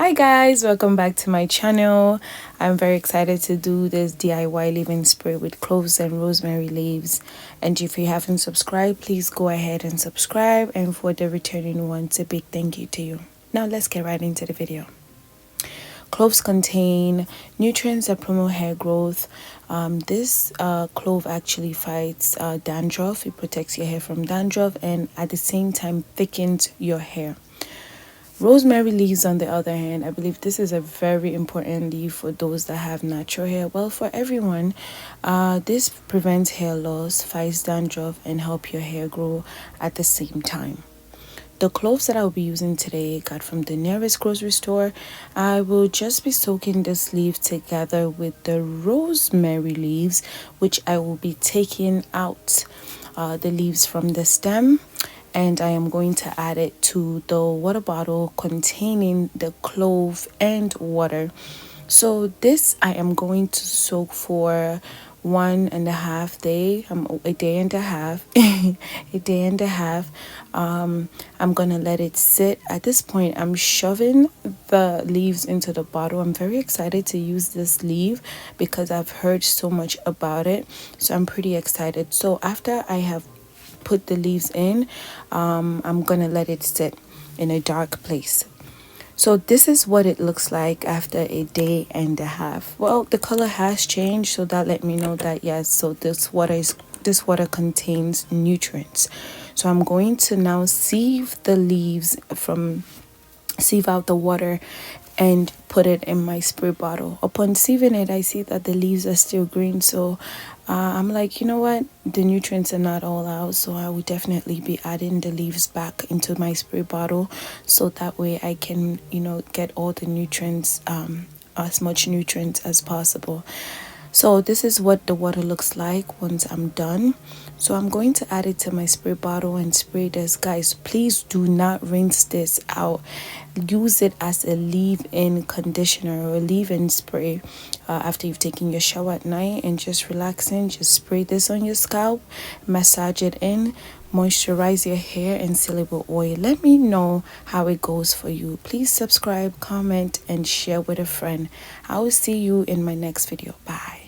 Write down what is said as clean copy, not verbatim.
Hi guys, welcome back to my channel. I'm very excited to do this DIY leave-in spray with cloves and rosemary leaves. And if you haven't subscribed, please go ahead and subscribe. And for the returning ones, a big thank you to you. Now let's get right into the video. Cloves contain nutrients that promote hair growth. This clove actually fights dandruff. It protects your hair from dandruff and at the same time thickens your hair. Rosemary leaves, on the other hand, I believe this is a very important leaf for those that have natural hair. Well, for everyone, this prevents hair loss, fights dandruff, and help your hair grow at the same time. The cloves that I'll be using today got from the nearest grocery store. I will just be soaking this leaf together with the rosemary leaves, which I will be taking out the leaves from the stem, and I am going to add it to the water bottle containing the clove and water. So this I am going to soak for 1.5 day, a day and a half a day and a half. I'm gonna let it sit. At this point, I'm shoving the leaves into the bottle. I'm very excited to use this leaf because I've heard so much about it, so I'm pretty excited. So after I have put the leaves in, I'm gonna let it sit in a dark place. So this is what it looks like after a day and a half. Well, the color has changed, so that let me know that yes, so this water contains nutrients. So I'm going to now sieve the leaves sieve out the water and put it in my spray bottle. Upon sieving it, I see that the leaves are still green, so I'm like, you know what, the nutrients are not all out, so I will definitely be adding the leaves back into my spray bottle, so that way I can, get all the nutrients, as much nutrients as possible. So this is what the water looks like once I'm done. So I'm going to add it to my spray bottle and spray this. Guys, please do not rinse this out. Use it as a leave-in conditioner or a leave-in spray after you've taken your shower at night and just relaxing. Just spray this on your scalp, massage it in, moisturize your hair, and seal it with oil. Let me know how it goes for you. Please subscribe, comment, and share with a friend. I will see you in my next video. Bye.